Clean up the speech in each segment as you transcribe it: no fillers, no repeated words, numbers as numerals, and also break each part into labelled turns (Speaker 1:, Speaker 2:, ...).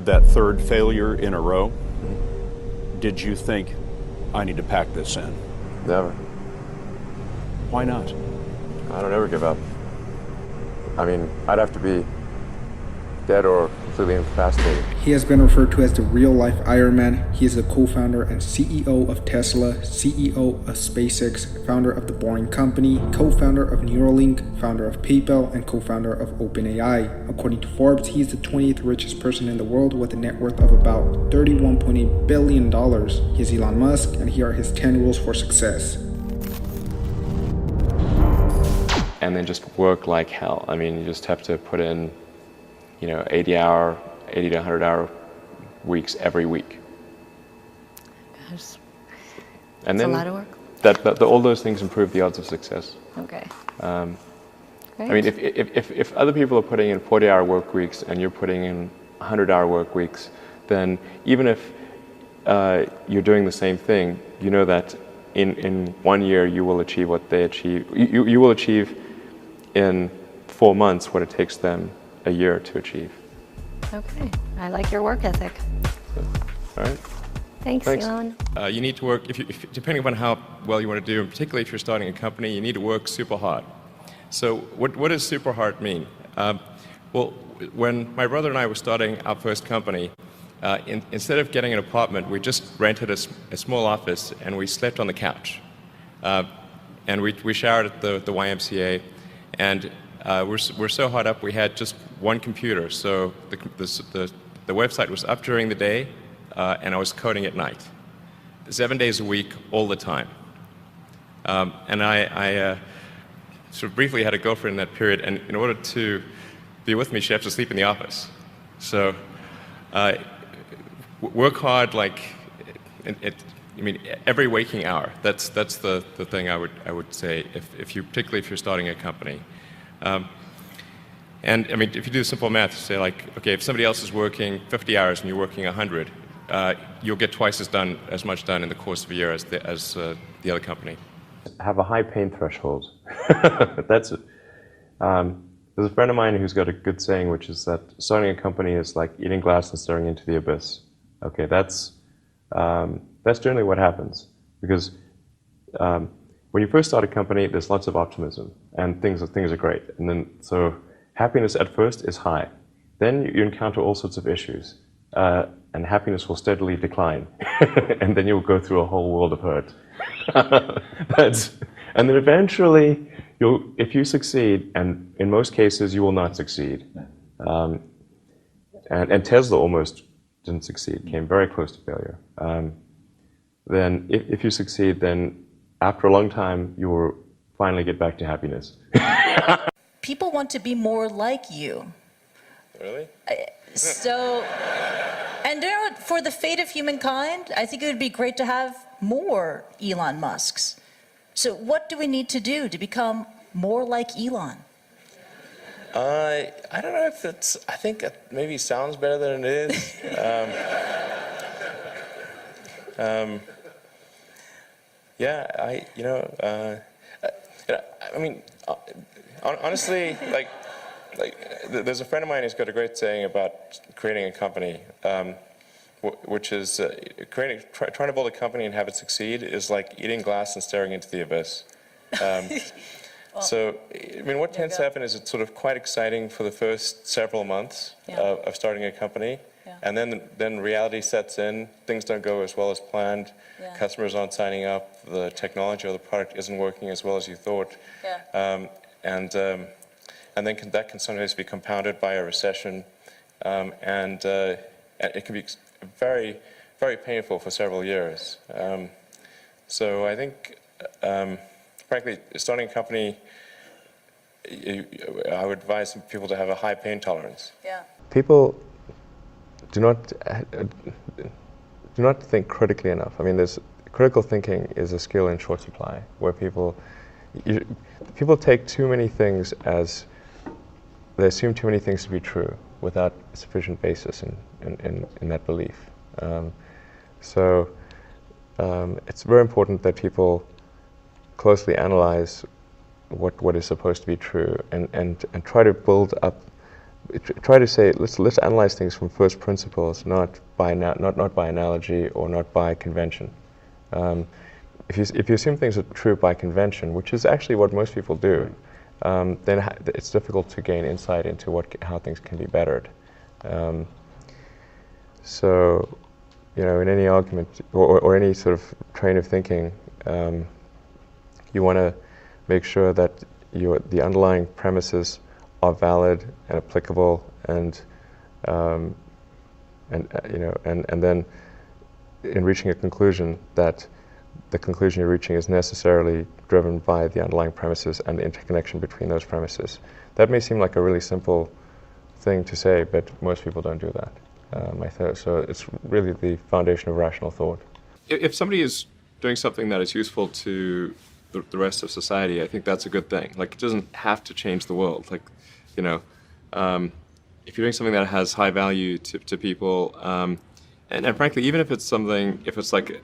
Speaker 1: that third failure in a row, did you think, I need to pack this in?
Speaker 2: Never.
Speaker 1: Why not?
Speaker 2: I don't ever give up. I mean, I'd have to be dead or completely incapacitated.
Speaker 3: He has been referred to as the real-life Iron Man. He is the co-founder and CEO of Tesla, CEO of SpaceX, founder of The Boring Company, co-founder of Neuralink, founder of PayPal, and co-founder of OpenAI. According to Forbes, he is the 20th richest person in the world with a net worth of about $31.8 billion. He is Elon Musk, and here are his 10 rules for success.
Speaker 2: And then just work like hell. I mean, you just have to put in 80 to 100 hour weeks every week.
Speaker 4: Gosh,
Speaker 2: and
Speaker 4: that's
Speaker 2: then
Speaker 4: a lot of work.
Speaker 2: All those things improve the odds of success.
Speaker 4: Okay.
Speaker 2: I mean, if other people are putting in 40-hour work weeks and you're putting in 100-hour work weeks, then even if you're doing the same thing, you know that in 1 year you will achieve what they achieve. You will achieve in 4 months what it takes them a year to achieve.
Speaker 4: Okay, I like your work ethic.
Speaker 2: So, all right.
Speaker 4: Thanks. Elon.
Speaker 5: You need to work, depending upon how well you want to do, and particularly if you're starting a company, you need to work super hard. So what does super hard mean? Well, when my brother and I were starting our first company, instead of getting an apartment, we just rented a small office and we slept on the couch. And we showered at the YMCA, and we're so hot up we had just one computer. So the website was up during the day, and I was coding at night, 7 days a week, all the time. And I sort of briefly had a girlfriend in that period, and in order to be with me, she had to sleep in the office. So work hard, like every waking hour. That's the thing I would say particularly if you're starting a company. And I mean, if you do simple math, say like, okay, if somebody else is working 50 hours and you're working 100, you'll get twice as much done in the course of a year as the other company.
Speaker 2: Have a high pain threshold. That's it. There's a friend of mine who's got a good saying, which is that starting a company is like eating glass and staring into the abyss. Okay, that's generally what happens, because when you first start a company, there's lots of optimism and things are great, and then so happiness at first is high. Then you encounter all sorts of issues, and happiness will steadily decline, and then you'll go through a whole world of hurt. And then eventually, if you succeed, and in most cases you will not succeed, and Tesla almost didn't succeed, came very close to failure. Then if you succeed, then after a long time, you will finally get back to happiness.
Speaker 6: People want to be more like you.
Speaker 5: Really?
Speaker 6: And for the fate of humankind, I think it would be great to have more Elon Musks. So what do we need to do to become more like Elon?
Speaker 7: I don't know if I think it maybe sounds better than it is. Yeah, I mean, honestly, like there's a friend of mine who's got a great saying about creating a company, which is trying to build a company and have it succeed is like eating glass and staring into the abyss. So, I mean, what tends to happen is it's sort of quite exciting for the first several months of starting a company. And then reality sets in, things don't go as well as planned, customers aren't signing up, the technology or the product isn't working as well as you thought. And then that can sometimes be compounded by a recession, and it can be very, very painful for several years. So I think, frankly, starting a company, I would advise people to have a high pain tolerance.
Speaker 2: People do not think critically enough. I mean, critical thinking is a skill in short supply, where people take too many things they assume too many things to be true without sufficient basis in that belief. So it's very important that people closely analyze what is supposed to be true and try to build up try to say, let's analyze things from first principles, not by analogy or not by convention. If you assume things are true by convention, which is actually what most people do, then it's difficult to gain insight into how things can be bettered. So, in any argument or any sort of train of thinking, you want to make sure that the underlying premises are valid and applicable, and then in reaching a conclusion, that the conclusion you're reaching is necessarily driven by the underlying premises and the interconnection between those premises. That may seem like a really simple thing to say, but most people don't do that. So it's really the foundation of rational thought.
Speaker 5: If somebody is doing something that is useful to the rest of society, I think that's a good thing. Like, it doesn't have to change the world. Like, if you're doing something that has high value to people, and frankly, even if it's like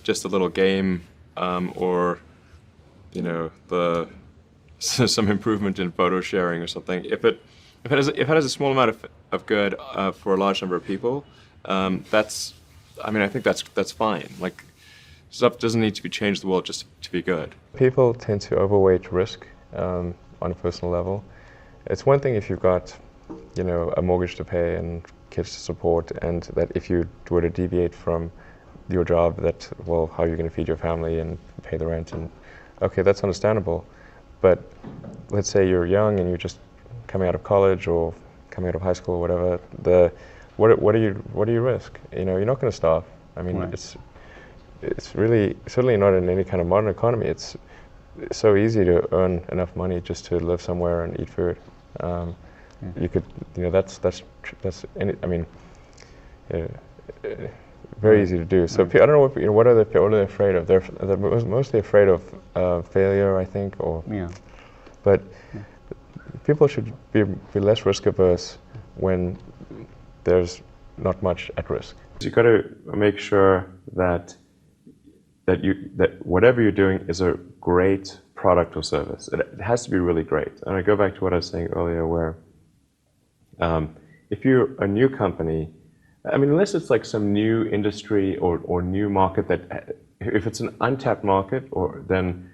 Speaker 5: just a little game, or some improvement in photo sharing or something, if it has a small amount of good for a large number of people, I think that's fine. Like, stuff doesn't need to be changed the world just to be good.
Speaker 2: People tend to overweight risk on a personal level. It's one thing if you've got, a mortgage to pay and kids to support, and that if you were to deviate from your job, how are you going to feed your family and pay the rent? And okay, that's understandable. But let's say you're young and you're just coming out of college or coming out of high school or whatever. What do you risk? You're not going to starve. I mean, right. It's really certainly not in any kind of modern economy. It's so easy to earn enough money just to live somewhere and eat food. You could, very easy to do. So I don't know what are they afraid of? They're mostly afraid of failure, I think, but people should be less risk averse when there's not much at risk. You've got to make sure that whatever you're doing is a great product or service. It has to be really great. And I go back to what I was saying earlier, where if you're a new company, unless it's like some new industry or new market if it's an untapped market, then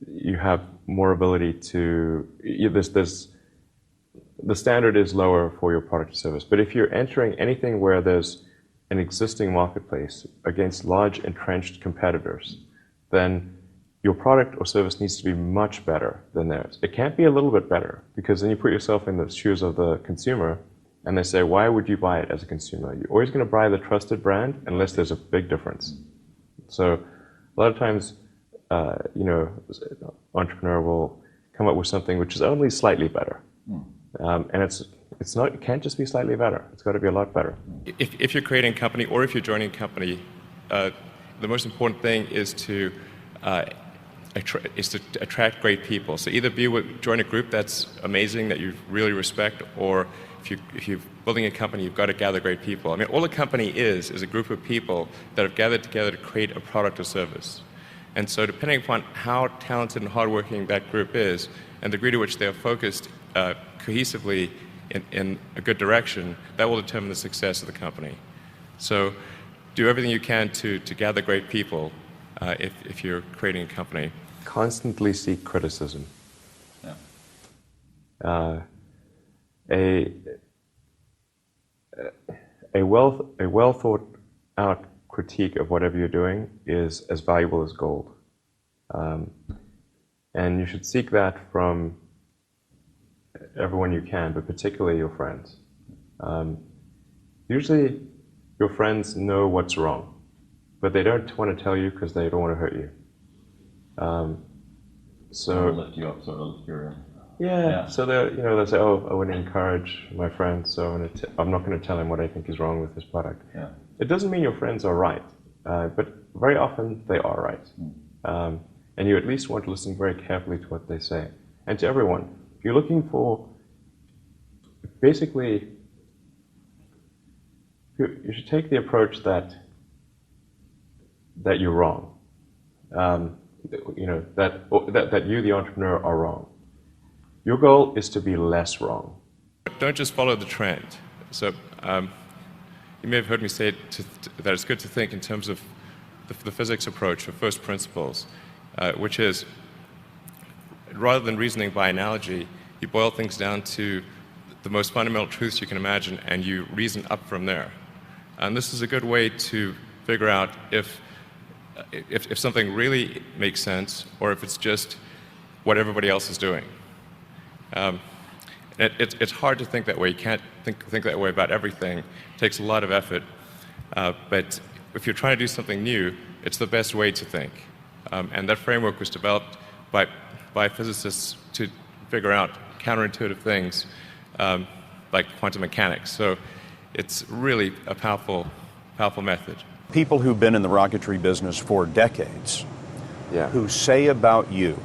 Speaker 2: you have more ability to. The standard is lower for your product or service. But if you're entering anything where there's an existing marketplace against large entrenched competitors, then your product or service needs to be much better than theirs. It can't be a little bit better, because then you put yourself in the shoes of the consumer, and they say, why would you buy it as a consumer? You're always going to buy the trusted brand unless there's a big difference. So a lot of times, entrepreneur will come up with something which is only slightly better. And it can't just be slightly better. It's got to be a lot better.
Speaker 5: If you're creating a company or if you're joining a company, the most important thing is to attract great people. So either join a group that's amazing, that you really respect, or if you're building a company, you've got to gather great people. All a company is a group of people that have gathered together to create a product or service. And so depending upon how talented and hardworking that group is, and the degree to which they are focused cohesively in a good direction, that will determine the success of the company. So do everything you can to gather great people if you're creating a company.
Speaker 2: Constantly seek criticism.
Speaker 8: Yeah.
Speaker 2: A well thought out critique of whatever you're doing is as valuable as gold. And you should seek that from everyone you can, but particularly your friends. Usually your friends know what's wrong, but they don't want to tell you because they don't want to hurt you.
Speaker 8: So lift you up, sort of your.
Speaker 2: Yeah. So they'll say, "Oh, I want to encourage my friend, so I'm not going to tell him what I think is wrong with his product."
Speaker 8: Yeah.
Speaker 2: It doesn't mean your friends are right, but very often they are right, and you at least want to listen very carefully to what they say. And to everyone, if you're looking for, basically, you should take the approach that you're wrong. That you, the entrepreneur, are wrong. Your goal is to be less wrong.
Speaker 5: Don't just follow the trend. So you may have heard me say that it's good to think in terms of the physics approach of first principles, which is, rather than reasoning by analogy, you boil things down to the most fundamental truths you can imagine, and you reason up from there. And this is a good way to figure out if something really makes sense, or if it's just what everybody else is doing. It's hard to think that way. You can't think that way about everything. It takes a lot of effort. But if you're trying to do something new, it's the best way to think. And that framework was developed by physicists to figure out counterintuitive things like quantum mechanics. So it's really a powerful method.
Speaker 1: People who've been in the rocketry business for decades, who say about you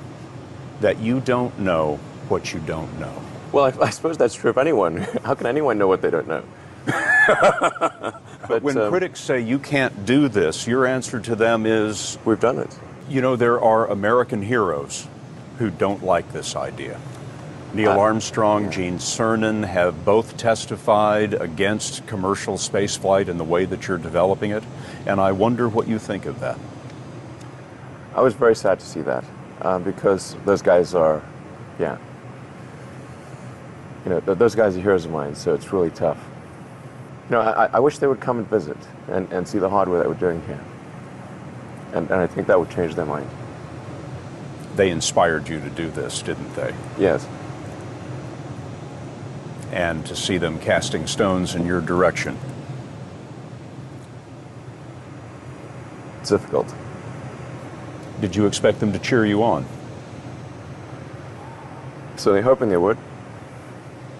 Speaker 1: that you don't know what you don't know.
Speaker 2: Well, I suppose that's true of anyone. How can anyone know what they don't know?
Speaker 1: But when critics say you can't do this, your answer to them is...
Speaker 2: We've done it.
Speaker 1: You know, there are American heroes who don't like this idea. Neil Armstrong, Gene Cernan have both testified against commercial spaceflight in the way that you're developing it, and I wonder what you think of that.
Speaker 2: I was very sad to see that, because those guys are, those guys are heroes of mine, so it's really tough. You know, I wish they would come and visit and see the hardware that we're doing here. And I think that would change their mind.
Speaker 1: They inspired you to do this, didn't they?
Speaker 2: Yes.
Speaker 1: And to see them casting stones in your direction.
Speaker 2: It's difficult.
Speaker 1: Did you expect them to cheer you on?
Speaker 2: So they're hoping they would.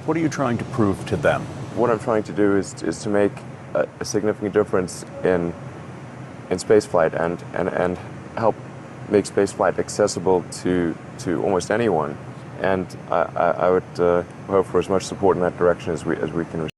Speaker 1: What are you trying to prove to them?
Speaker 2: What I'm trying to do is to make a significant difference in spaceflight and help make spaceflight accessible to almost anyone. And I would hope for as much support in that direction as we can receive.